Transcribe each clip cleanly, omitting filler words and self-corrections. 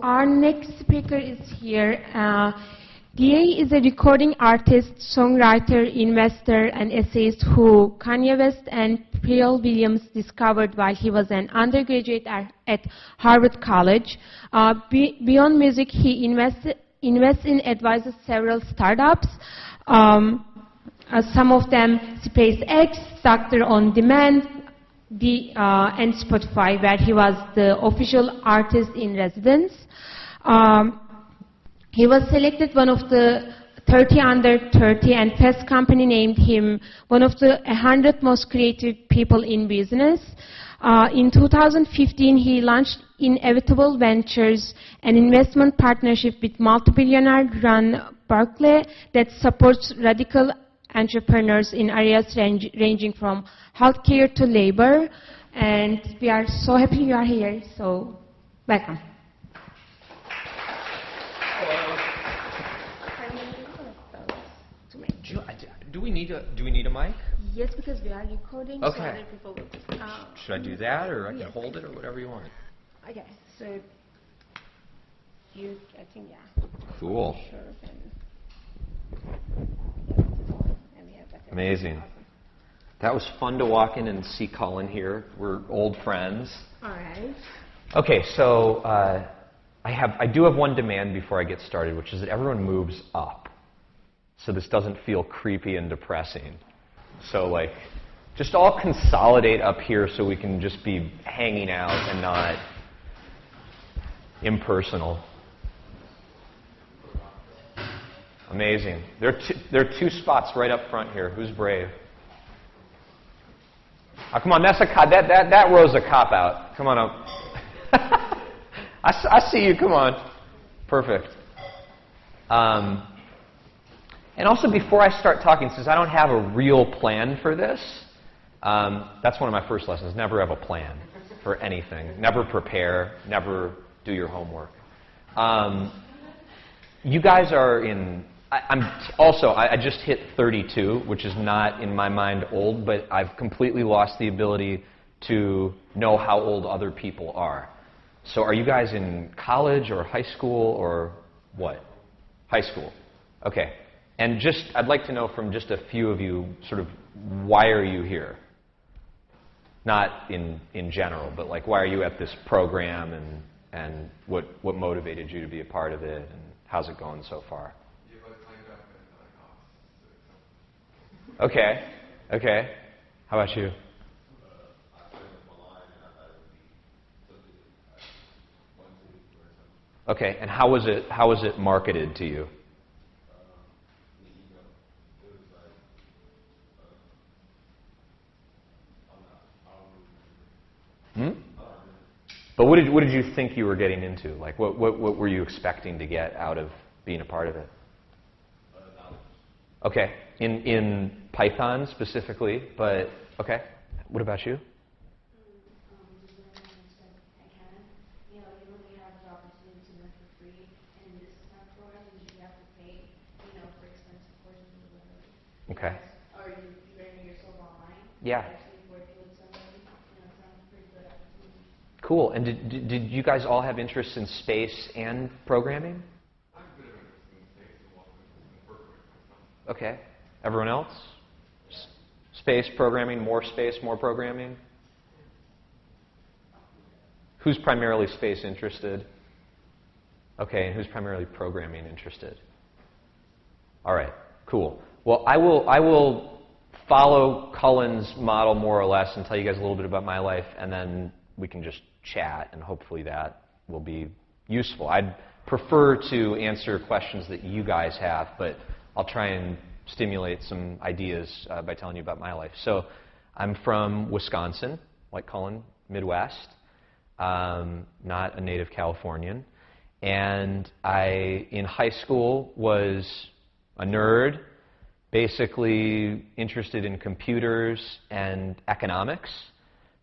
Our next speaker is here. DA is a recording artist, songwriter, investor, and essayist who Kanye West and Pharrell Williams discovered while he was an undergraduate at Harvard College. Beyond music, he invests in, advises several startups, some of them SpaceX, Doctor on Demand, and Spotify, where he was the official artist in residence. He was selected one of the 30 under 30, and Fast Company named him one of the 100 most creative people in business. In 2015, he launched Inevitable Ventures, an investment partnership with multibillionaire Ron Burkle that supports radical entrepreneurs in areas ranging from healthcare to labor. And we are so happy you are here, so welcome. Do we need a mic? Yes, because we are recording. Okay. So other people will just, should I do that, or I can yes. hold it, or whatever you want? Okay, so I think, yeah. Cool. Sure, and we have that. Amazing. That was fun to walk in and see Colin here. We're old friends. All right. Okay, so I do have one demand before I get started, which is that everyone moves up, so this doesn't feel creepy and depressing. So, like, just all consolidate up here so we can just be hanging out and not impersonal. Amazing. There are two spots right up front here. Who's brave? Oh, come on, that row's a cop-out. Come on up. I see you. Come on. Perfect. And also, before I start talking, since I don't have a real plan for this, that's one of my first lessons. Never have a plan for anything. Never prepare. Never do your homework. You guys are in... I just hit 32, which is not, in my mind, old, but I've completely lost the ability to know how old other people are. So are you guys in college or high school or what? High school. Okay. And I'd like to know from just a few of you, sort of, why are you here? Not in general, but like, why are you at this program, and what motivated you to be a part of it, and how's it going so far? Okay. Okay. How about you? Okay. And how was it marketed to you? But what did you think you were getting into? Like, what were you expecting to get out of being a part of it? Okay, in Python specifically, but okay. What about you? Okay. Are you learning yourself online? Yeah. Cool. And did you guys all have interest in space and programming? I have a bit of interest in space and also interest in programming myself. Okay. Everyone else? Space, programming, more programming? Who's primarily space interested? Okay, and who's primarily programming interested? All right, cool. Well, I will follow Cullen's model more or less and tell you guys a little bit about my life, and then we can just chat, and hopefully that will be useful. I'd prefer to answer questions that you guys have, but I'll try and stimulate some ideas by telling you about my life. So I'm from Wisconsin, like Cullen, Midwest, not a native Californian. And I, in high school, was a nerd, basically interested in computers and economics.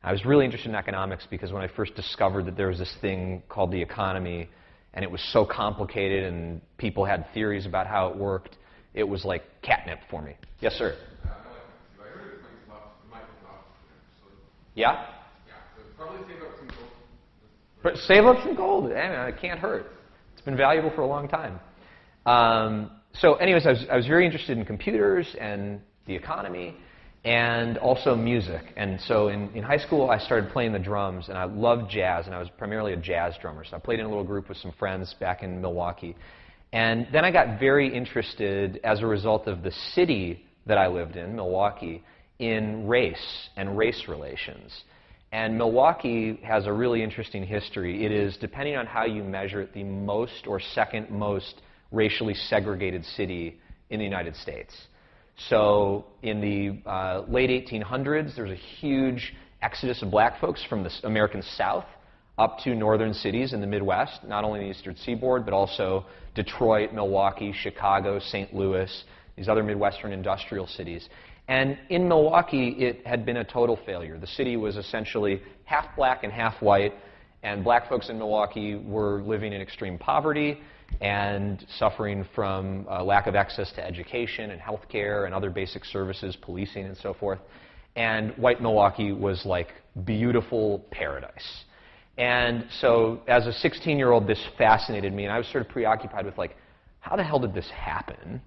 I was really interested in economics because when I first discovered that there was this thing called the economy, and it was so complicated and people had theories about how it worked, it was like catnip for me. Yes, sir? I heard it about Microsoft, actually. Yeah? Yeah, so probably think about some Save up some gold. It can't hurt. It's been valuable for a long time. So anyways, I was very interested in computers and the economy and also music. And so in high school, I started playing the drums, and I loved jazz, and I was primarily a jazz drummer. So I played in a little group with some friends back in Milwaukee. And then I got very interested, as a result of the city that I lived in, Milwaukee, in race and race relations. And Milwaukee has a really interesting history. It is, depending on how you measure it, the most or second most racially segregated city in the United States. So in the late 1800s, there was a huge exodus of black folks from the American South up to northern cities in the Midwest, not only the Eastern Seaboard, but also Detroit, Milwaukee, Chicago, St. Louis, these other Midwestern industrial cities. And in Milwaukee, it had been a total failure. The city was essentially half black and half white, and black folks in Milwaukee were living in extreme poverty and suffering from lack of access to education and health care and other basic services, policing and so forth. And white Milwaukee was like beautiful paradise. And so as a 16-year-old, this fascinated me, and I was sort of preoccupied with, like, how the hell did this happen?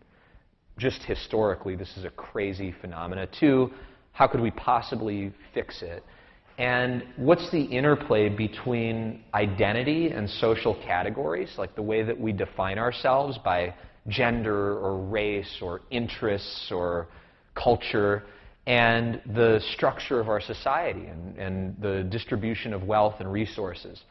Just historically, this is a crazy phenomena. Two, how could we possibly fix it? And what's the interplay between identity and social categories, like the way that we define ourselves by gender or race or interests or culture, and the structure of our society and the distribution of wealth and resources?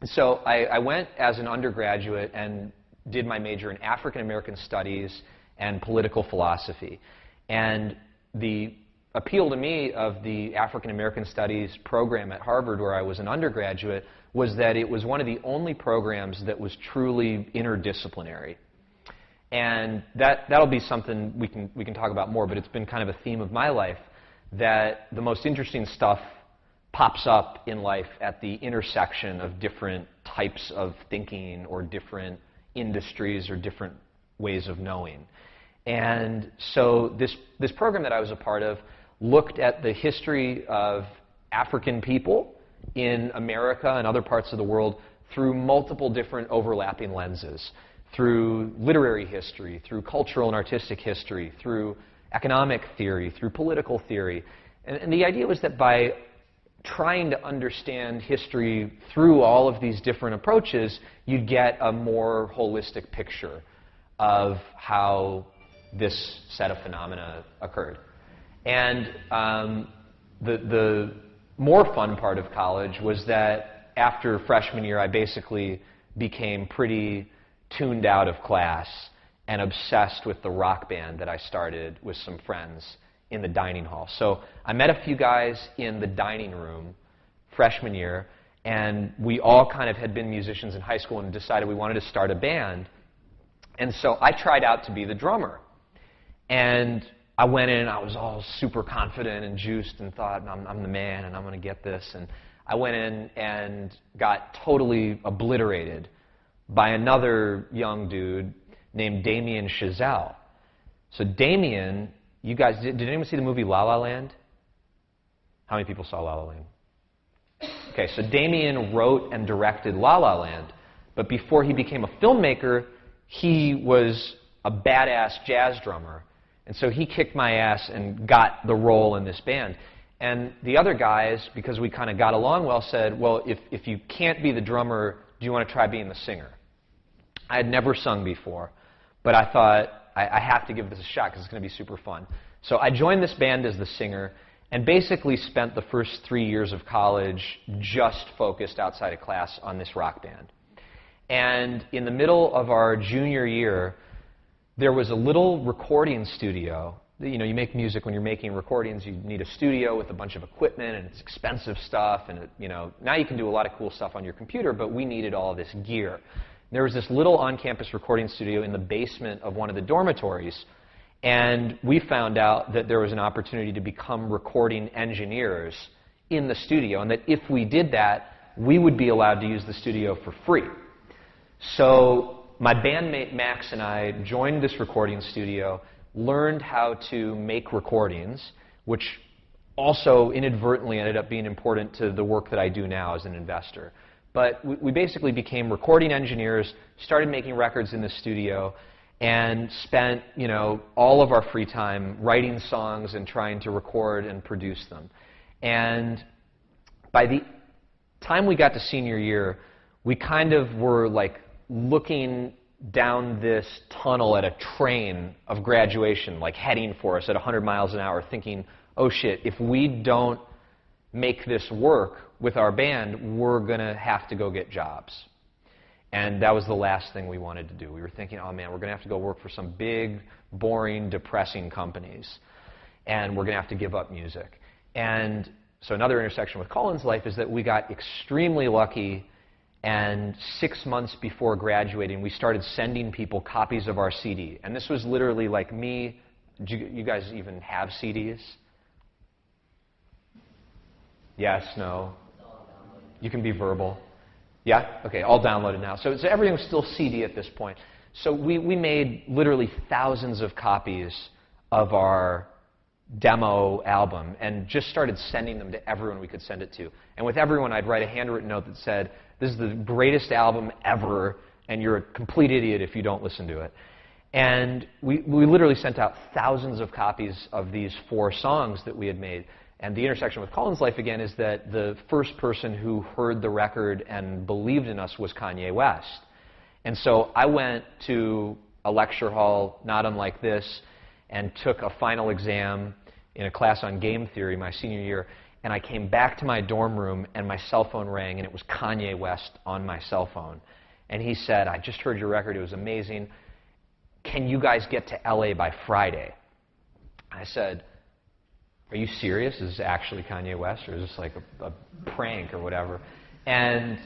So I went as an undergraduate and did my major in African American Studies and political philosophy. And the appeal to me of the African American Studies program at Harvard, where I was an undergraduate, was that it was one of the only programs that was truly interdisciplinary. And that'll be something we can talk about more, but it's been kind of a theme of my life, that the most interesting stuff pops up in life at the intersection of different types of thinking or different industries or different ways of knowing. And so this program that I was a part of looked at the history of African people in America and other parts of the world through multiple different overlapping lenses, through literary history, through cultural and artistic history, through economic theory, through political theory. And the idea was that by trying to understand history through all of these different approaches, you'd get a more holistic picture of how this set of phenomena occurred. And the more fun part of college was that after freshman year, I basically became pretty tuned out of class and obsessed with the rock band that I started with some friends in the dining hall. So I met a few guys in the dining room freshman year, and we all kind of had been musicians in high school and decided we wanted to start a band. And so I tried out to be the drummer. And I went in, I was all super confident and juiced and thought, I'm the man and I'm going to get this. And I went in and got totally obliterated by another young dude named Damien Chazelle. So Damien, you guys, did anyone see the movie La La Land? How many people saw La La Land? Okay, so Damien wrote and directed La La Land, but before he became a filmmaker, he was a badass jazz drummer. And so he kicked my ass and got the role in this band. And the other guys, because we kind of got along well, said, well, if you can't be the drummer, do you want to try being the singer? I had never sung before, but I thought I have to give this a shot because it's going to be super fun. So I joined this band as the singer and basically spent the first 3 years of college just focused outside of class on this rock band. And in the middle of our junior year, there was a little recording studio. You know, you make music when you're making recordings. You need a studio with a bunch of equipment, and it's expensive stuff. And now you can do a lot of cool stuff on your computer, but we needed all this gear. There was this little on-campus recording studio in the basement of one of the dormitories, and we found out that there was an opportunity to become recording engineers in the studio, and that if we did that, we would be allowed to use the studio for free. So my bandmate Max and I joined this recording studio, learned how to make recordings, which also inadvertently ended up being important to the work that I do now as an investor. But we basically became recording engineers, started making records in the studio, and spent, all of our free time writing songs and trying to record and produce them. And by the time we got to senior year, we kind of were like looking down this tunnel at a train of graduation, like heading for us at 100 miles an hour, thinking, oh shit, if we don't make this work with our band, we're going to have to go get jobs. And that was the last thing we wanted to do. We were thinking, oh man, we're going to have to go work for some big, boring, depressing companies. And we're going to have to give up music. And so another intersection with Colin's life is that we got extremely lucky, and 6 months before graduating, we started sending people copies of our CD. And this was literally like me. Do you guys even have CDs? Yes, no? You can be verbal. Yeah? Okay, all downloaded now. So everything was still CD at this point. So we made literally thousands of copies of our demo album and just started sending them to everyone we could send it to. And with everyone, I'd write a handwritten note that said, this is the greatest album ever, and you're a complete idiot if you don't listen to it. And we literally sent out thousands of copies of these 4 songs that we had made. And the intersection with Colin's life, again, is that the first person who heard the record and believed in us was Kanye West. And so I went to a lecture hall not unlike this and took a final exam in a class on game theory my senior year. And I came back to my dorm room, and my cell phone rang, and it was Kanye West on my cell phone. And he said, I just heard your record. It was amazing. Can you guys get to LA by Friday? I said, are you serious? Is this actually Kanye West, or is this like a prank or whatever? And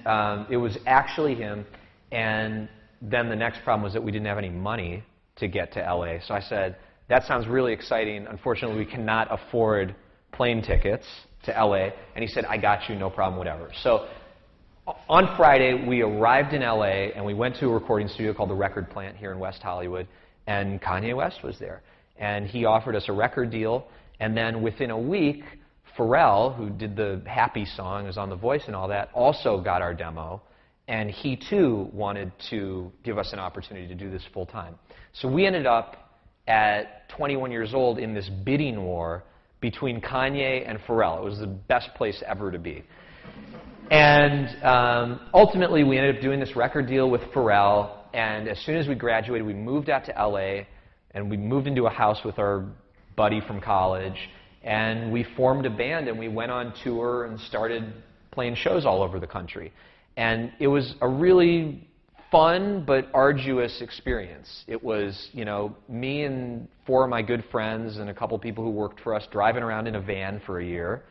it was actually him. And then the next problem was that we didn't have any money to get to LA. So I said, that sounds really exciting. Unfortunately, we cannot afford plane tickets to LA. And he said, I got you, no problem, whatever. So on Friday, we arrived in LA, and we went to a recording studio called the Record Plant here in West Hollywood, and Kanye West was there. And he offered us a record deal. And then within a week, Pharrell, who did the Happy song, was on The Voice and all that, also got our demo. And he, too, wanted to give us an opportunity to do this full time. So we ended up at 21 years old in this bidding war between Kanye and Pharrell. It was the best place ever to be. And ultimately, we ended up doing this record deal with Pharrell. And as soon as we graduated, we moved out to LA, and we moved into a house with our buddy from college, and we formed a band, and we went on tour and started playing shows all over the country. And it was a really fun but arduous experience. It was, me and 4 of my good friends and a couple people who worked for us driving around in a van for a year,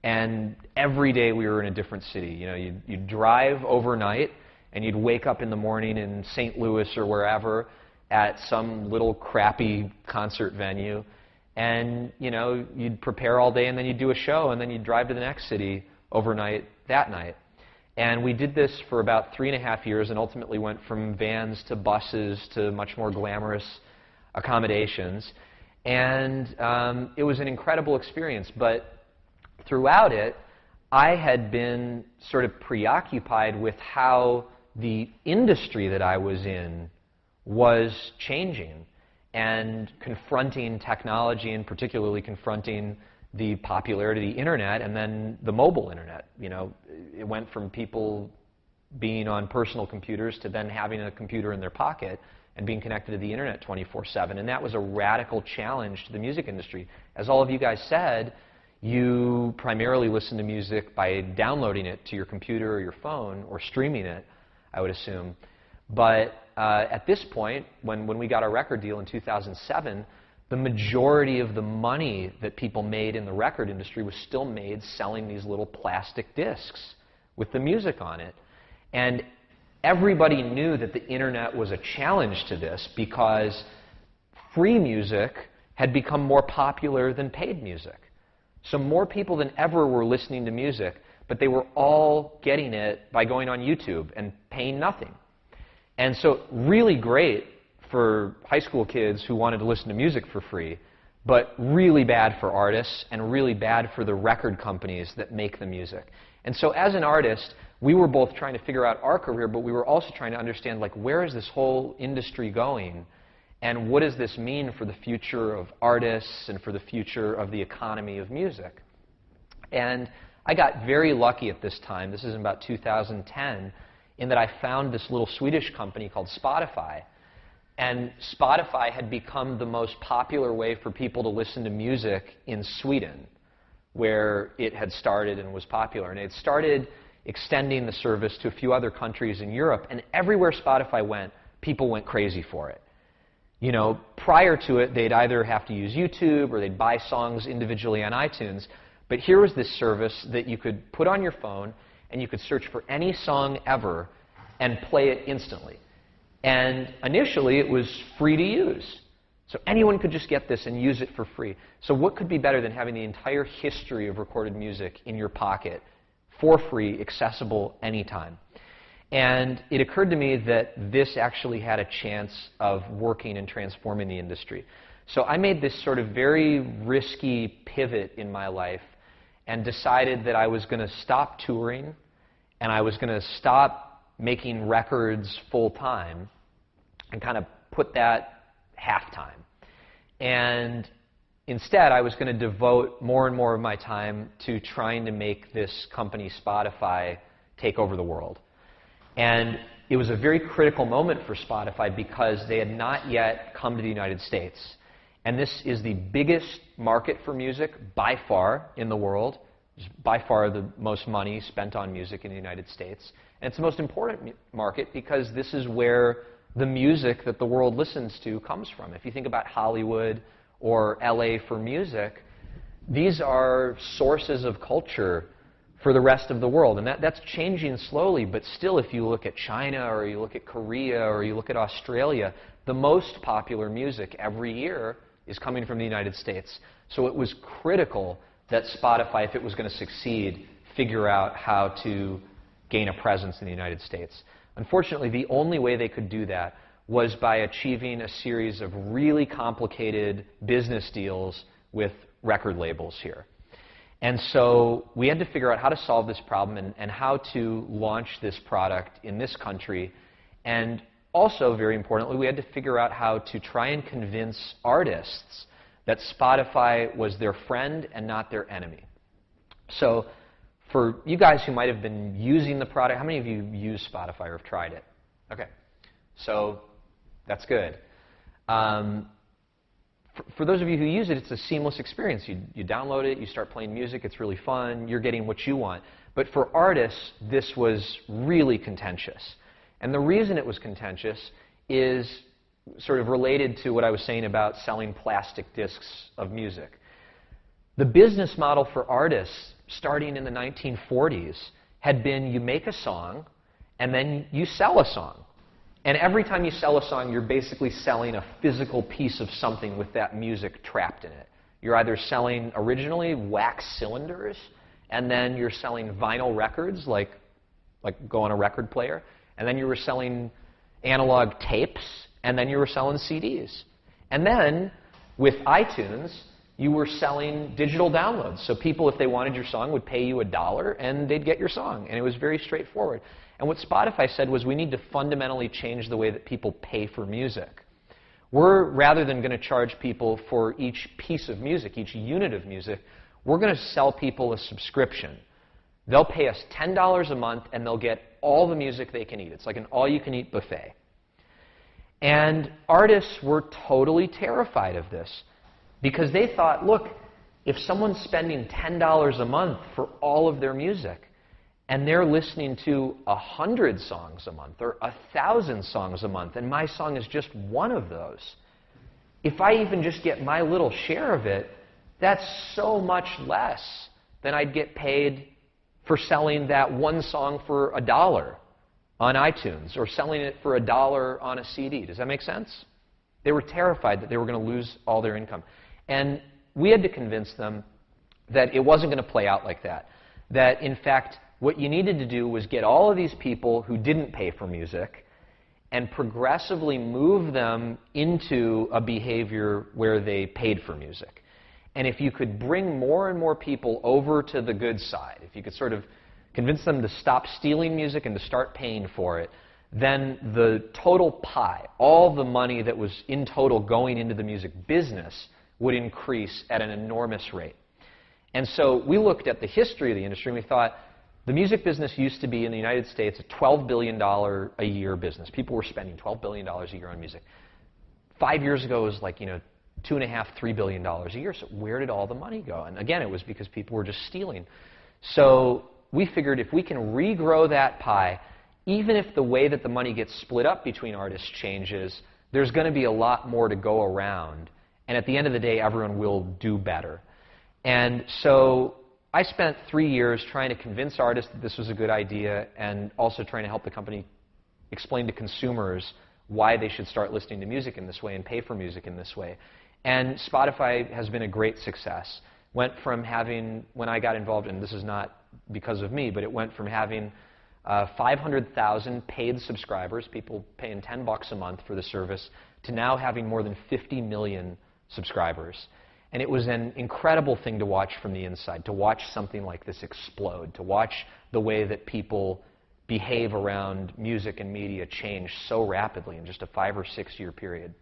and every day we were in a different city. You'd drive overnight, and you'd wake up in the morning in St. Louis or wherever at some little crappy concert venue. And, you'd prepare all day, and then you'd do a show, and then you'd drive to the next city overnight that night. And we did this for about 3.5 years, and ultimately went from vans to buses to much more glamorous accommodations. And it was an incredible experience. But throughout it, I had been sort of preoccupied with how the industry that I was in was changing, and confronting technology, and particularly confronting the popularity of the internet and then the mobile internet. It went from people being on personal computers to then having a computer in their pocket and being connected to the internet 24/7. And that was a radical challenge to the music industry. As all of you guys said, you primarily listen to music by downloading it to your computer or your phone, or streaming it, I would assume. But at this point, when we got our record deal in 2007, the majority of the money that people made in the record industry was still made selling these little plastic discs with the music on it. And everybody knew that the internet was a challenge to this, because free music had become more popular than paid music. So more people than ever were listening to music, but they were all getting it by going on YouTube and paying nothing. And so really great for high school kids who wanted to listen to music for free, but really bad for artists and really bad for the record companies that make the music. And so as an artist, we were both trying to figure out our career, but we were also trying to understand, like, where is this whole industry going? And what does this mean for the future of artists and for the future of the economy of music? And I got very lucky at this time, this is in about 2010, in that I found this little Swedish company called Spotify. And Spotify had become the most popular way for people to listen to music in Sweden, where it had started and was popular. And it started extending the service to a few other countries in Europe. And everywhere Spotify went, people went crazy for it. You know, prior to it, they'd either have to use YouTube or they'd buy songs individually on iTunes. But here was this service that you could put on your phone and you could search for any song ever and play it instantly. And initially, it was free to use. So anyone could just get this and use it for free. So what could be better than having the entire history of recorded music in your pocket for free, accessible anytime? And it occurred to me that this actually had a chance of working and transforming the industry. So I made this sort of very risky pivot in my life and decided that I was going to stop touring and I was going to stop making records full-time and kind of put that half-time. And instead, I was going to devote more and more of my time to trying to make this company, Spotify, take over the world. And it was a very critical moment for Spotify because they had not yet come to the United States. And this is the biggest market for music by far in the world. It's by far the most money spent on music in the United States. And it's the most important market because this is where the music that the world listens to comes from. If you think about Hollywood or LA for music, these are sources of culture for the rest of the world. And that's changing slowly, but still if you look at China or you look at Korea or you look at Australia, the most popular music every year is coming from the United States. So it was critical that Spotify, if it was going to succeed, figure out how to gain a presence in the United States. Unfortunately, the only way they could do that was by achieving a series of really complicated business deals with record labels here. And so we had to figure out how to solve this problem and how to launch this product in this country. And also, very importantly, we had to figure out how to try and convince artists that Spotify was their friend and not their enemy. So for you guys who might have been using the product, how many of you use Spotify or have tried it? Okay. So that's good. For those of you who use it, it's a seamless experience. You download it, you start playing music, it's really fun, you're getting what you want. But for artists, this was really contentious. And the reason it was contentious is sort of related to what I was saying about selling plastic discs of music. The business model for artists, starting in the 1940s, had been you make a song, and then you sell a song. And every time you sell a song, you're basically selling a physical piece of something with that music trapped in it. You're either selling originally wax cylinders, and then you're selling vinyl records, like go on a record player, and then you were selling analog tapes, and then you were selling CDs. And then, with iTunes, you were selling digital downloads. So people, if they wanted your song, would pay you $1, and they'd get your song. And it was very straightforward. And what Spotify said was, we need to fundamentally change the way that people pay for music. We're, rather than going to charge people for each piece of music, each unit of music, we're going to sell people a subscription. They'll pay us $10 a month, and they'll get all the music they can eat. It's like an all-you-can-eat buffet. And artists were totally terrified of this because they thought, look, if someone's spending $10 a month for all of their music, and they're listening to 100 songs a month or 1,000 songs a month, and my song is just one of those, if I even just get my little share of it, that's so much less than I'd get paid for selling that one song for $1 on iTunes or selling it for $1 on a CD. Does that make sense? They were terrified that they were going to lose all their income. And we had to convince them that it wasn't going to play out like that. That, in fact, what you needed to do was get all of these people who didn't pay for music and progressively move them into a behavior where they paid for music. And if you could bring more and more people over to the good side, if you could sort of convince them to stop stealing music and to start paying for it, then the total pie, all the money that was in total going into the music business, would increase at an enormous rate. And so we looked at the history of the industry and we thought, the music business used to be in the United States a $12 billion a year business. People were spending $12 billion a year on music. 5 years ago, it was like, $2.5, $3 billion a year. So where did all the money go? And again, it was because people were just stealing. So we figured if we can regrow that pie, even if the way that the money gets split up between artists changes, there's going to be a lot more to go around. And at the end of the day, everyone will do better. And so I spent 3 years trying to convince artists that this was a good idea and also trying to help the company explain to consumers why they should start listening to music in this way and pay for music in this way. And Spotify has been a great success. Went from having, when I got involved, and this is not because of me, but it went from having 500,000 paid subscribers, people paying $10 a month for the service, to now having more than 50 million subscribers. And it was an incredible thing to watch from the inside, to watch something like this explode, to watch the way that people behave around music and media change so rapidly in just a 5 or 6 year period.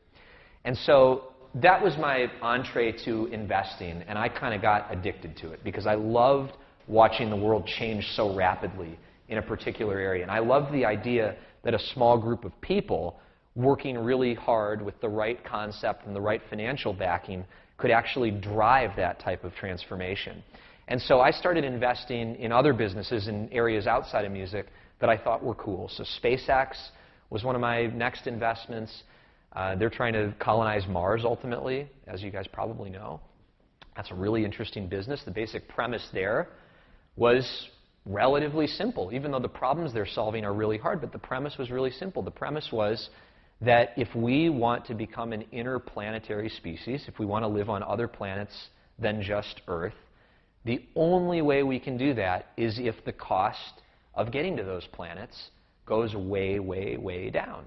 And so that was my entree to investing, and I kind of got addicted to it because I loved watching the world change so rapidly in a particular area. And I loved the idea that a small group of people working really hard with the right concept and the right financial backing could actually drive that type of transformation. And so I started investing in other businesses in areas outside of music that I thought were cool. So SpaceX was one of my next investments. They're trying to colonize Mars ultimately, as you guys probably know. That's a really interesting business. The basic premise there was relatively simple, even though the problems they're solving are really hard, but the premise was really simple. The premise was that if we want to become an interplanetary species, if we want to live on other planets than just Earth, the only way we can do that is if the cost of getting to those planets goes way, way, way down.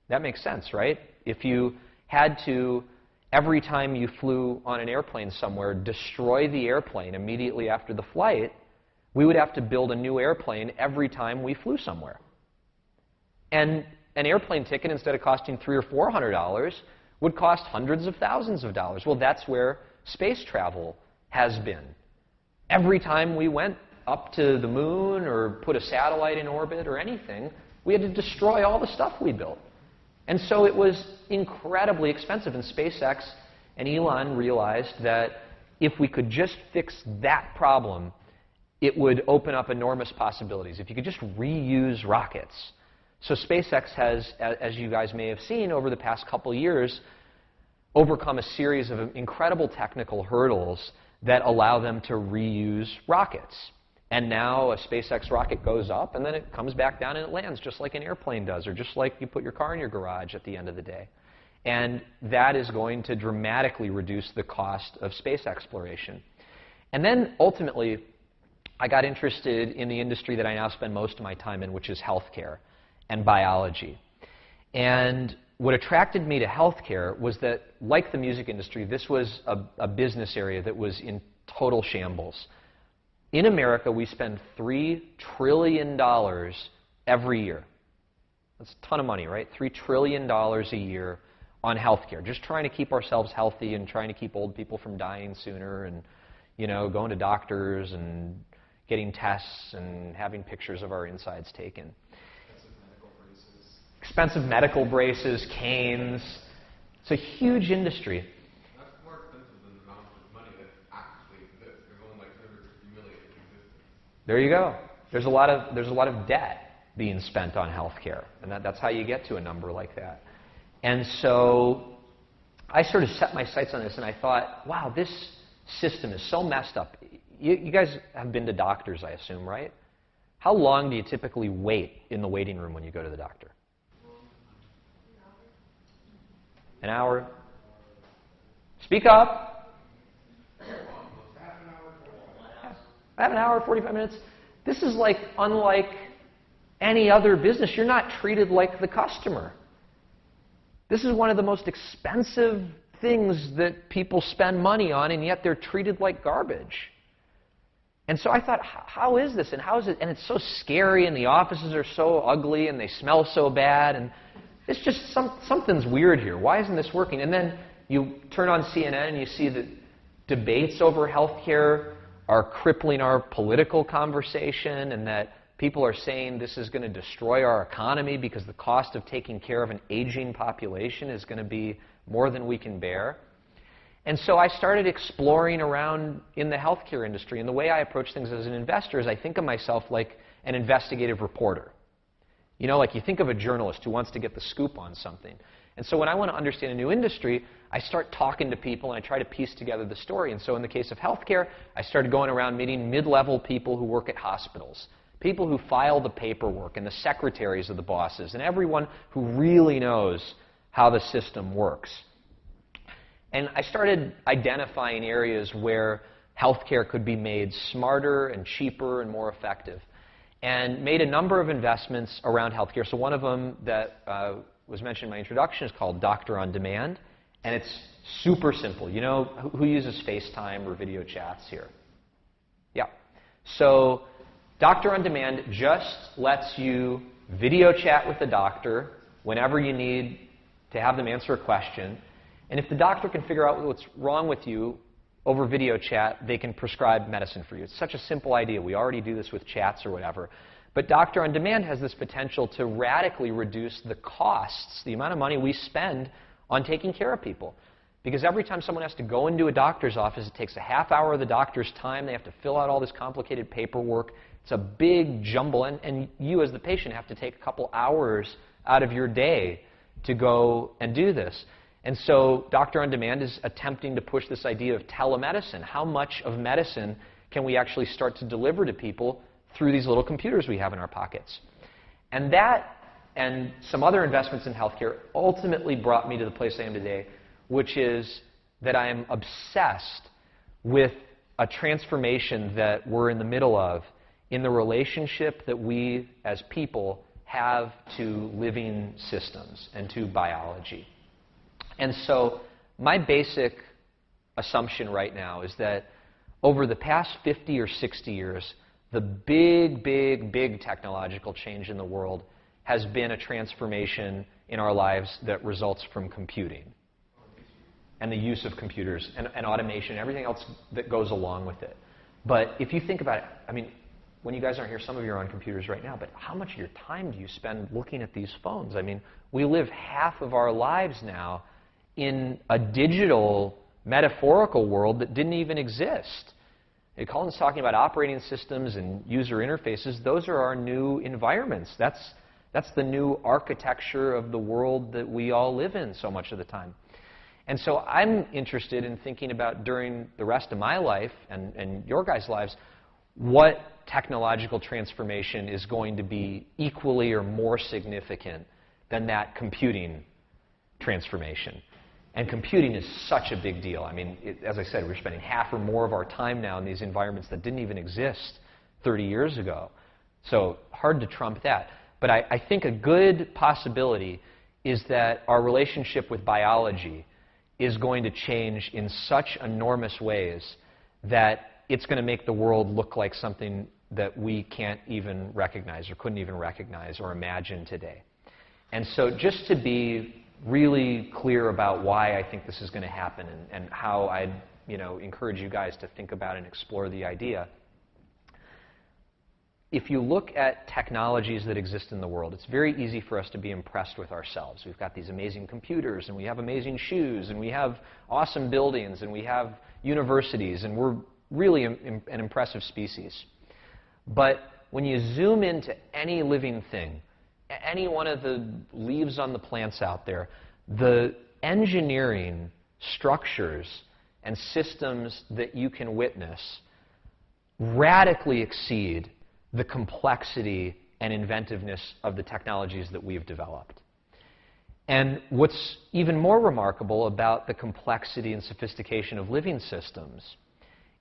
That makes sense, right? If you had to, every time you flew on an airplane somewhere, destroy the airplane immediately after the flight, we would have to build a new airplane every time we flew somewhere. And an airplane ticket, instead of costing $300 or $400, would cost hundreds of thousands of dollars. Well, that's where space travel has been. Every time we went up to the moon or put a satellite in orbit or anything, we had to destroy all the stuff we built. And so it was incredibly expensive. And SpaceX and Elon realized that if we could just fix that problem, it would open up enormous possibilities. If you could just reuse rockets. So SpaceX has, as you guys may have seen over the past couple years, overcome a series of incredible technical hurdles that allow them to reuse rockets. And now a SpaceX rocket goes up, and then it comes back down and it lands just like an airplane does, or just like you put your car in your garage at the end of the day. And that is going to dramatically reduce the cost of space exploration. And then ultimately, I got interested in the industry that I now spend most of my time in, which is healthcare and biology. And what attracted me to healthcare was that, like the music industry, this was a business area that was in total shambles. In America, we spend $3 trillion every year. That's a ton of money, right? $3 trillion a year on healthcare, just trying to keep ourselves healthy and trying to keep old people from dying sooner and, going to doctors and getting tests and having pictures of our insides taken. Expensive medical braces, canes. It's a huge industry. That's more expensive than the amount of money that actually exists. There's only like 250 million in existence. There you go. There's a lot of debt being spent on healthcare, and that's how you get to a number like that. And so I sort of set my sights on this, and I thought, wow, this system is so messed up. You guys have been to doctors, I assume, right? How long do you typically wait in the waiting room when you go to the doctor? An hour? Speak up. Half an hour, 45 minutes. This is like unlike any other business. You're not treated like the customer. This is one of the most expensive things that people spend money on, and yet they're treated like garbage. And so I thought, how is this? And how is it? And it's so scary, and the offices are so ugly, and they smell so bad, and it's just something's weird here. Why isn't this working? And then you turn on CNN and you see that debates over healthcare are crippling our political conversation, and that people are saying this is going to destroy our economy because the cost of taking care of an aging population is going to be more than we can bear. And so I started exploring around in the healthcare industry. And the way I approach things as an investor is I think of myself like an investigative reporter. You know, like you think of a journalist who wants to get the scoop on something. And so when I want to understand a new industry, I start talking to people and I try to piece together the story. And so in the case of healthcare, I started going around meeting mid-level people who work at hospitals, people who file the paperwork and the secretaries of the bosses, and everyone who really knows how the system works. And I started identifying areas where healthcare could be made smarter and cheaper and more effective, and made a number of investments around healthcare. So one of them that was mentioned in my introduction is called Doctor on Demand, and it's super simple. You know, who uses FaceTime or video chats here? Yeah. So Doctor on Demand just lets you video chat with the doctor whenever you need to have them answer a question. And if the doctor can figure out what's wrong with you over video chat, they can prescribe medicine for you. It's such a simple idea. We already do this with chats or whatever. But Doctor on Demand has this potential to radically reduce the costs, the amount of money we spend on taking care of people. Because every time someone has to go into a doctor's office, it takes a half hour of the doctor's time. They have to fill out all this complicated paperwork. It's a big jumble. And you as the patient have to take a couple hours out of your day to go and do this. And so Doctor on Demand is attempting to push this idea of telemedicine. How much of medicine can we actually start to deliver to people through these little computers we have in our pockets? And that and some other investments in healthcare ultimately brought me to the place I am today, which is that I am obsessed with a transformation that we're in the middle of in the relationship that we as people have to living systems and to biology. And so my basic assumption right now is that over the past 50 or 60 years, the big technological change in the world has been a transformation in our lives that results from computing and the use of computers and automation and everything else that goes along with it. But if you think about it, I mean, when you guys aren't here, some of you are on computers right now, but how much of your time do you spend looking at these phones? I mean, we live half of our lives now in a digital, metaphorical world that didn't even exist. Colin's talking about operating systems and user interfaces. Those are our new environments. That's the new architecture of the world that we all live in so much of the time. And so I'm interested in thinking about during the rest of my life and your guys' lives, what technological transformation is going to be equally or more significant than that computing transformation. And computing is such a big deal. I mean, as I said, we're spending half or more of our time now in these environments that didn't even exist 30 years ago. So hard to trump that. But I think a good possibility is that our relationship with biology is going to change in such enormous ways that it's going to make the world look like something that we can't even recognize or couldn't even recognize or imagine today. And so just to be really clear about why I think this is going to happen and how I'd encourage you guys to think about and explore the idea. If you look at technologies that exist in the world, it's very easy for us to be impressed with ourselves. We've got these amazing computers, and we have amazing shoes, and we have awesome buildings, and we have universities, and we're really an impressive species. But when you zoom into any living thing, any one of the leaves on the plants out there, the engineering structures and systems that you can witness radically exceed the complexity and inventiveness of the technologies that we've developed. And what's even more remarkable about the complexity and sophistication of living systems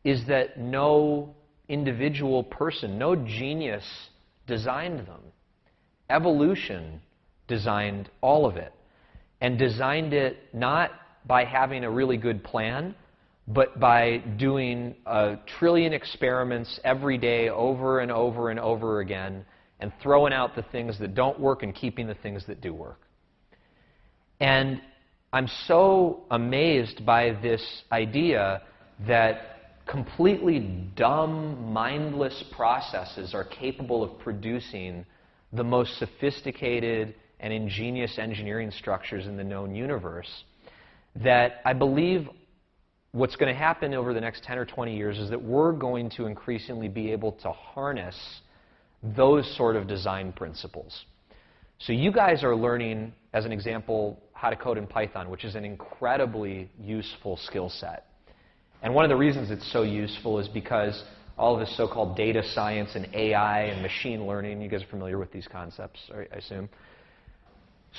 is that no individual person, no genius designed them. Evolution designed all of it, and designed it not by having a really good plan, but by doing a trillion experiments every day over and over and over again and throwing out the things that don't work and keeping the things that do work. And I'm so amazed by this idea that completely dumb, mindless processes are capable of producing the most sophisticated and ingenious engineering structures in the known universe, that I believe what's going to happen over the next 10 or 20 years is that we're going to increasingly be able to harness those sort of design principles. So you guys are learning, as an example, how to code in Python, which is an incredibly useful skill set. And one of the reasons it's so useful is because all of this so-called data science and AI and machine learning, you guys are familiar with these concepts, I assume.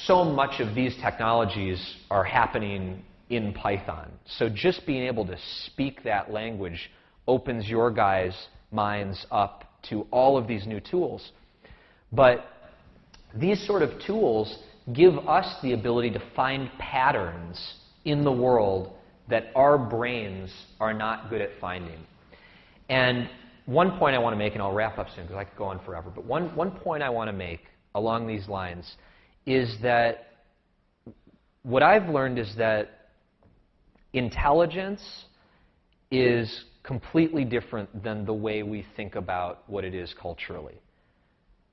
So much of these technologies are happening in Python. So just being able to speak that language opens your guys' minds up to all of these new tools. But these sort of tools give us the ability to find patterns in the world that our brains are not good at finding. And one point I want to make, and I'll wrap up soon because I could go on forever, but one point I want to make along these lines is that what I've learned is that intelligence is completely different than the way we think about what it is culturally.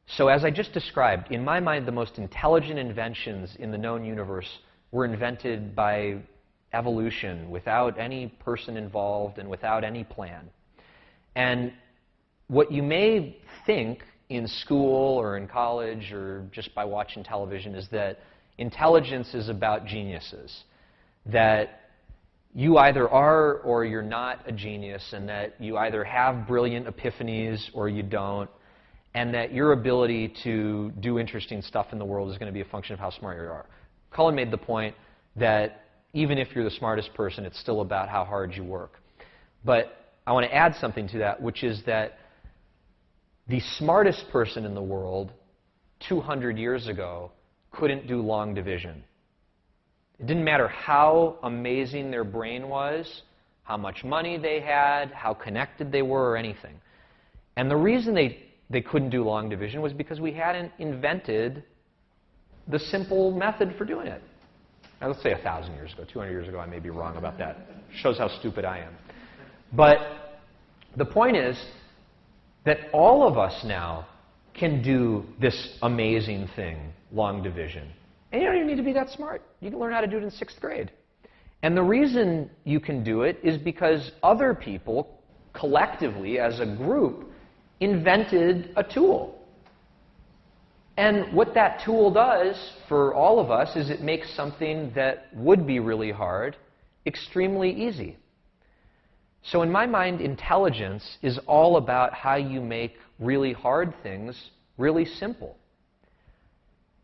So as I just described, in my mind, the most intelligent inventions in the known universe were invented by evolution without any person involved and without any plan. And what you may think in school or in college or just by watching television is that intelligence is about geniuses, that you either are or you're not a genius, and that you either have brilliant epiphanies or you don't, and that your ability to do interesting stuff in the world is going to be a function of how smart you are. Cullen made the point that even if you're the smartest person, it's still about how hard you work. But I want to add something to that, which is that the smartest person in the world 200 years ago couldn't do long division. It didn't matter how amazing their brain was, how much money they had, how connected they were, or anything. And the reason they couldn't do long division was because we hadn't invented the simple method for doing it. Now, let's say 1,000 years ago. 200 years ago, I may be wrong about that. Shows how stupid I am. But the point is that all of us now can do this amazing thing, long division. And you don't even need to be that smart. You can learn how to do it in 6th grade. And the reason you can do it is because other people, collectively, as a group, invented a tool. And what that tool does for all of us is it makes something that would be really hard extremely easy. So in my mind, intelligence is all about how you make really hard things really simple.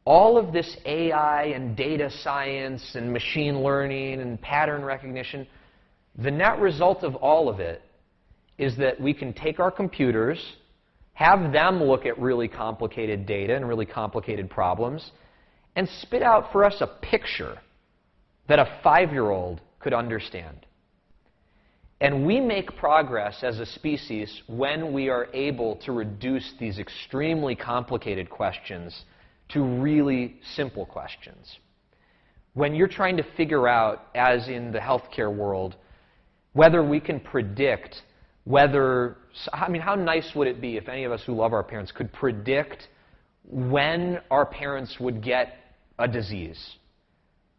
All of this AI and data science and machine learning and pattern recognition, the net result of all of it is that we can take our computers, have them look at really complicated data and really complicated problems, and spit out for us a picture that a 5-year-old could understand. And we make progress as a species when we are able to reduce these extremely complicated questions to really simple questions. When you're trying to figure out, as in the healthcare world, whether we can predict whether, I mean, how nice would it be if any of us who love our parents could predict when our parents would get a disease?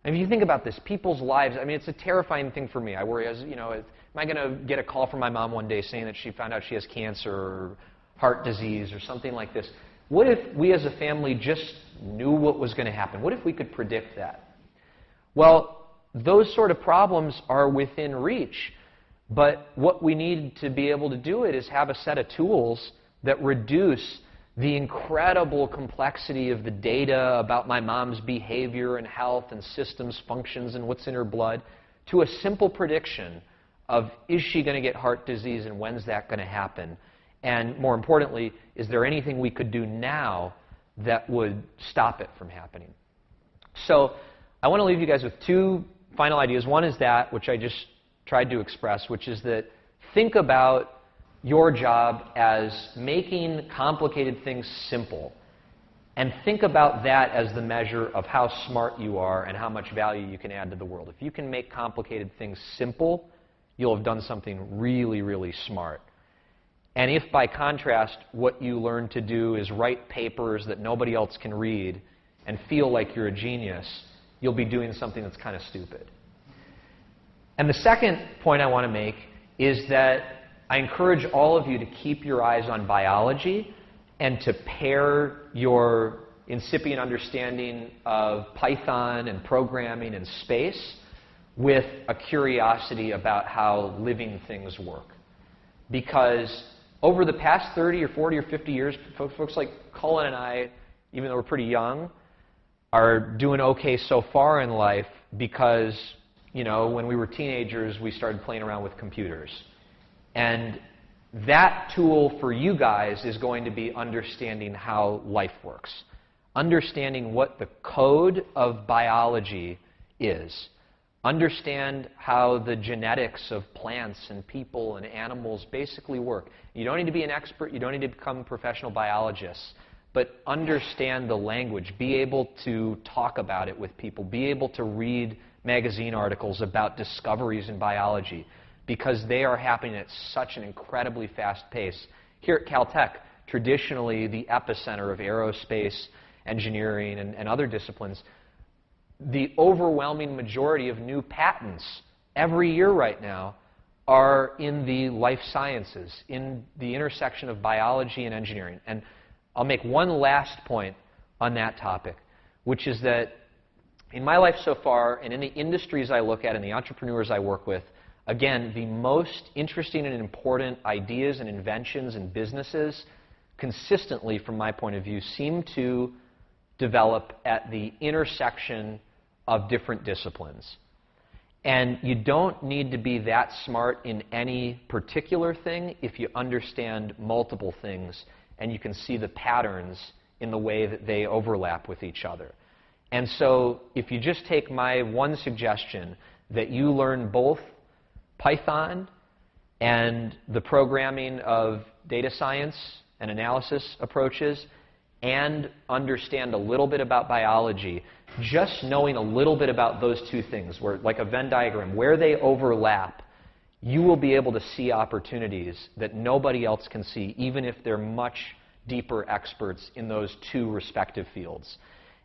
And if you think about this, people's lives, I mean, it's a terrifying thing for me. I worry, as you know, am I going to get a call from my mom one day saying that she found out she has cancer or heart disease or something like this? What if we as a family just knew what was going to happen? What if we could predict that? Well, those sort of problems are within reach. But what we need to be able to do it is have a set of tools that reduce the incredible complexity of the data about my mom's behavior and health and systems functions and what's in her blood to a simple prediction of, is she going to get heart disease and when's that going to happen? And more importantly, is there anything we could do now that would stop it from happening? So I want to leave you guys with 2 final ideas. One is that, which I just tried to express, which is that think about your job as making complicated things simple. And think about that as the measure of how smart you are and how much value you can add to the world. If you can make complicated things simple, you'll have done something really, really smart. And if, by contrast, what you learn to do is write papers that nobody else can read and feel like you're a genius, you'll be doing something that's kind of stupid. And the second point I want to make is that I encourage all of you to keep your eyes on biology and to pair your incipient understanding of Python and programming and space with a curiosity about how living things work. Because over the past 30 or 40 or 50 years, folks like Cullen and I, even though we're pretty young, are doing okay so far in life because, you know, when we were teenagers, we started playing around with computers. And that tool for you guys is going to be understanding how life works. Understanding what the code of biology is. Understand how the genetics of plants and people and animals basically work. You don't need to be an expert. You don't need to become a professional biologist. But understand the language. Be able to talk about it with people. Be able to read magazine articles about discoveries in biology, because they are happening at such an incredibly fast pace. Here at Caltech, traditionally the epicenter of aerospace, engineering, and other disciplines, the overwhelming majority of new patents every year right now are in the life sciences, in the intersection of biology and engineering. And I'll make one last point on that topic, which is that in my life so far, and in the industries I look at and the entrepreneurs I work with, again, the most interesting and important ideas and inventions and businesses consistently, from my point of view, seem to develop at the intersection of different disciplines. And you don't need to be that smart in any particular thing if you understand multiple things and you can see the patterns in the way that they overlap with each other. And so if you just take my one suggestion that you learn both Python and the programming of data science and analysis approaches and understand a little bit about biology, just knowing a little bit about those two things, where, like a Venn diagram, where they overlap, you will be able to see opportunities that nobody else can see, even if they're much deeper experts in those two respective fields.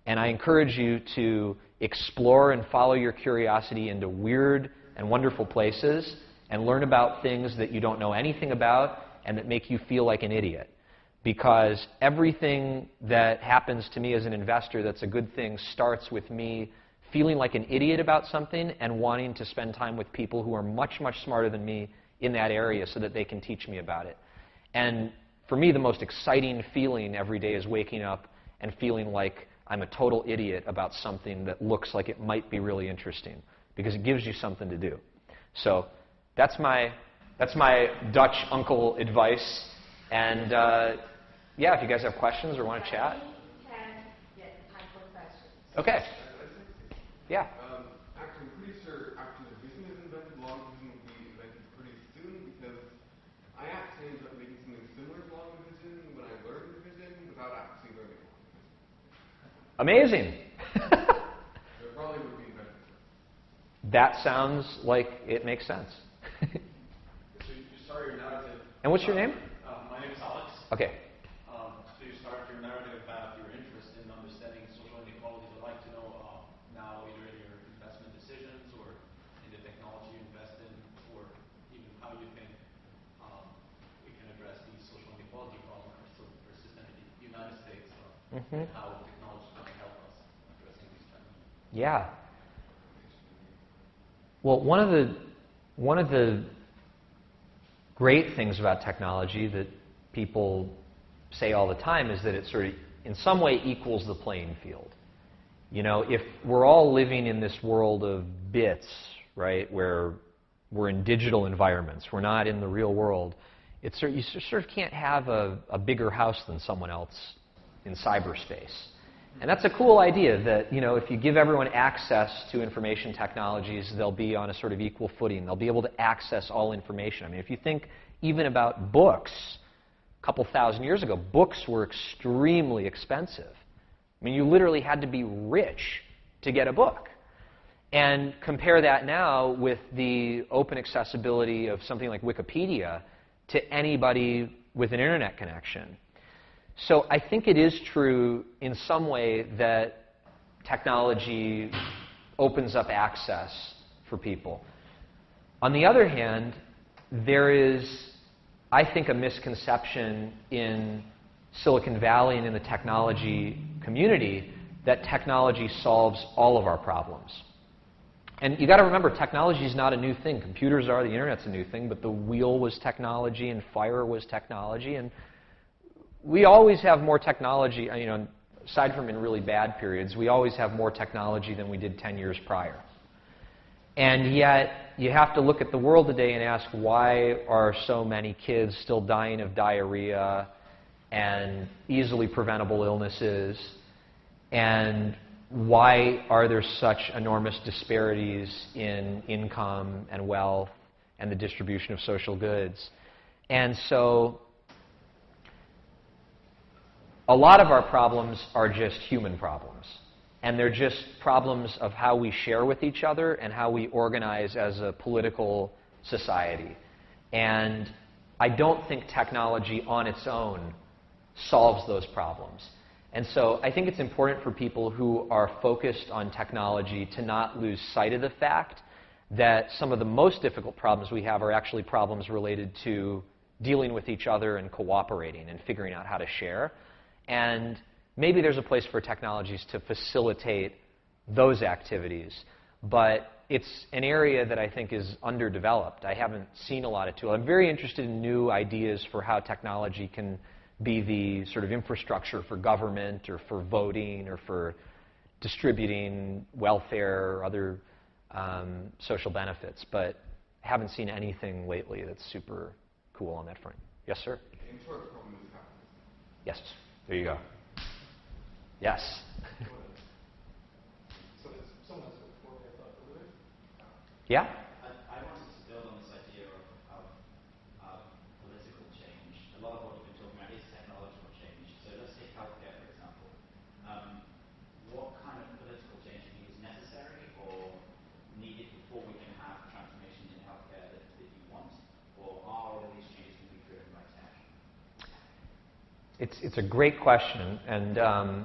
And I encourage you to explore and follow your curiosity into weird and wonderful places and learn about things that you don't know anything about and that make you feel like an idiot. Because everything that happens to me as an investor that's a good thing starts with me feeling like an idiot about something and wanting to spend time with people who are much, much smarter than me in that area so that they can teach me about it. And for me, the most exciting feeling every day is waking up and feeling like I'm a total idiot about something that looks like it might be really interesting, because it gives you something to do. So that's my Dutch uncle advice. And yeah, if you guys have questions or want to chat. Okay. Yeah. Actually, I'm pretty sure after the vision is invented, long vision will be invented pretty soon, because I actually ended up making something similar to long vision when I learned the vision without actually learning long vision. Amazing. So it probably would be invented first. That sounds like it makes sense. So you start your narrative. And what's your name? My name is Alex. Okay. So you start your narrative about your interest in understanding social inequalities. I'd like to know now either in your investment decisions or in the technology you invest in, or even how you think we can address these social inequality problems that are still persistent in the United States, and how technology can help us addressing these challenges. Yeah. Well, one of the great things about technology that people say all the time is that it sort of, in some way, equals the playing field. You know, if we're all living in this world of bits, right, where we're in digital environments, we're not in the real world, it's you sort of can't have a bigger house than someone else in cyberspace. And that's a cool idea that, if you give everyone access to information technologies, they'll be on a sort of equal footing. They'll be able to access all information. I mean, if you think even about books, a couple thousand years ago, books were extremely expensive. I mean, you literally had to be rich to get a book. And compare that now with the open accessibility of something like Wikipedia to anybody with an internet connection. So I think it is true in some way that technology opens up access for people. On the other hand, there is, I think, a misconception in Silicon Valley and in the technology community that technology solves all of our problems. And you got to remember, technology is not a new thing. Computers are, the internet's a new thing, but the wheel was technology and fire was technology. And we always have more technology, aside from in really bad periods, we always have more technology than we did 10 years prior. And yet, you have to look at the world today and ask, why are so many kids still dying of diarrhea and easily preventable illnesses? And why are there such enormous disparities in income and wealth and the distribution of social goods? And so a lot of our problems are just human problems. And they're just problems of how we share with each other and how we organize as a political society. And I don't think technology on its own solves those problems. And so I think it's important for people who are focused on technology to not lose sight of the fact that some of the most difficult problems we have are actually problems related to dealing with each other and cooperating and figuring out how to share. And maybe there's a place for technologies to facilitate those activities, but it's an area that I think is underdeveloped. I haven't seen a lot of tools. I'm very interested in new ideas for how technology can be the sort of infrastructure for government or for voting or for distributing welfare or other social benefits, but I haven't seen anything lately that's super cool on that front. Yes, sir? In short, problem is happiness. Yes. There you go. Yes. So someone else before I thought earlier. Yeah? I wanted to build on this idea of political change. A lot of what you've been talking about is technological change. So let's take healthcare, for example. What kind of political change do you think is necessary or needed before we can have the transformation in healthcare that you want? Or are all of these changes going to be driven by tech? It's a great question, and I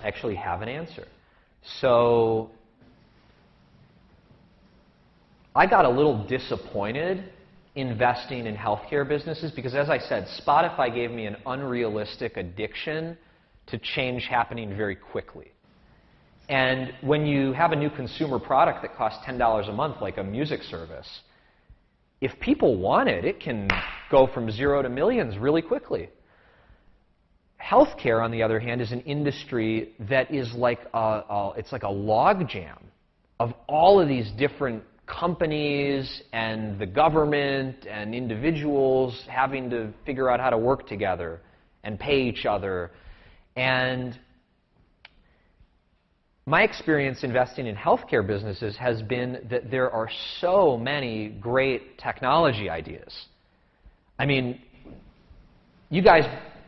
actually have an answer. So I got a little disappointed investing in healthcare businesses because, as I said, Spotify gave me an unrealistic addiction to change happening very quickly. And when you have a new consumer product that costs $10 a month, like a music service, if people want it, it can go from zero to millions really quickly. Healthcare, on the other hand, is an industry that is like it's like a logjam of all of these different companies and the government and individuals having to figure out how to work together and pay each other. And my experience investing in healthcare businesses has been that there are so many great technology ideas. I mean, you guys,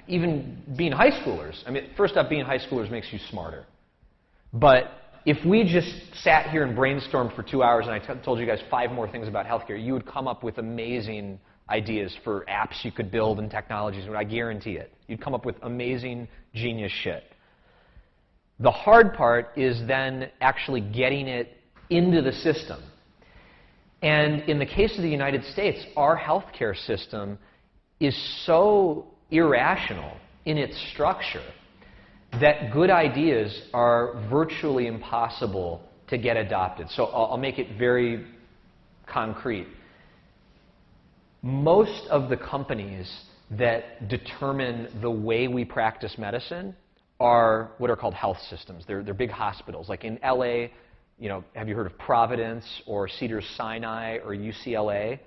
even being high schoolers, first up, being high schoolers makes you smarter. But if we just sat here and brainstormed for 2 hours and I told you guys 5 more things about healthcare, you would come up with amazing ideas for apps you could build and technologies, I guarantee it. You'd come up with amazing, genius shit. The hard part is then actually getting it into the system. And in the case of the United States, our healthcare system is so irrational in its structure that good ideas are virtually impossible to get adopted. So I'll make it very concrete. Most of the companies that determine the way we practice medicine are what are called health systems. They're big hospitals. Like in LA, have you heard of Providence or Cedars-Sinai or UCLA?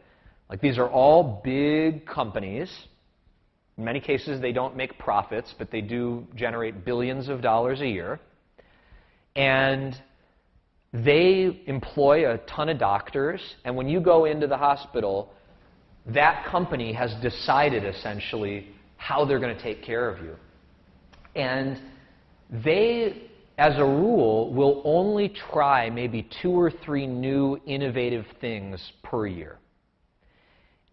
Like these are all big companies, In many cases, they don't make profits, but they do generate billions of dollars a year. And they employ a ton of doctors, and when you go into the hospital, that company has decided essentially how they're going to take care of you. And they, as a rule, will only try maybe 2 or 3 new innovative things per year.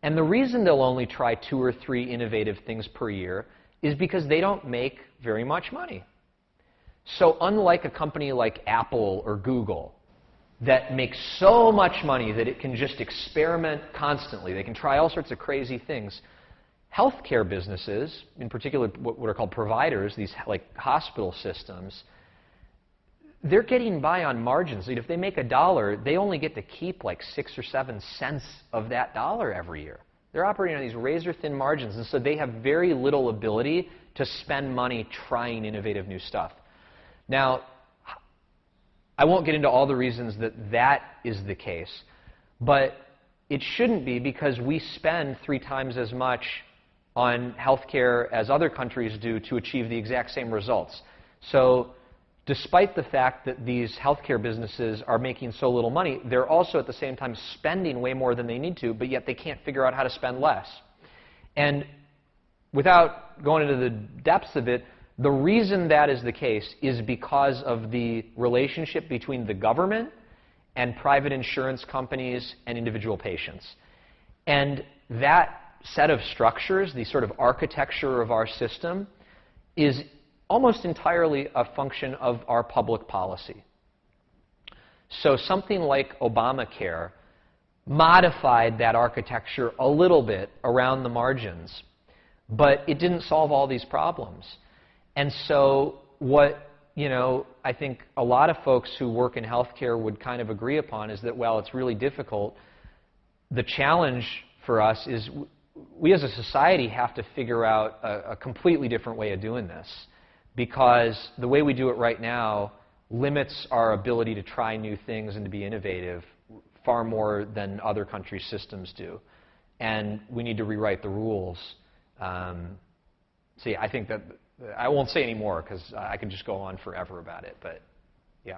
And the reason they'll only try 2 or 3 innovative things per year is because they don't make very much money. So unlike a company like Apple or Google that makes so much money that it can just experiment constantly, they can try all sorts of crazy things, healthcare businesses, in particular what are called providers, these like hospital systems, they're getting by on margins. If they make $1, they only get to keep like 6 or 7 cents of that dollar every year. They're operating on these razor-thin margins, and so they have very little ability to spend money trying innovative new stuff. Now, I won't get into all the reasons that that is the case, but it shouldn't be, because we spend 3 times as much on healthcare as other countries do to achieve the exact same results. So despite the fact that these healthcare businesses are making so little money, they're also at the same time spending way more than they need to, but yet they can't figure out how to spend less. And without going into the depths of it, the reason that is the case is because of the relationship between the government and private insurance companies and individual patients. And that set of structures, the sort of architecture of our system, is almost entirely a function of our public policy. So something like Obamacare modified that architecture a little bit around the margins, but it didn't solve all these problems. And so what, I think a lot of folks who work in healthcare would kind of agree upon is that, well, it's really difficult. The challenge for us is we as a society have to figure out a completely different way of doing this, because the way we do it right now limits our ability to try new things and to be innovative far more than other countries' systems do. And we need to rewrite the rules. I think that I won't say any more because I could just go on forever about it, but yeah.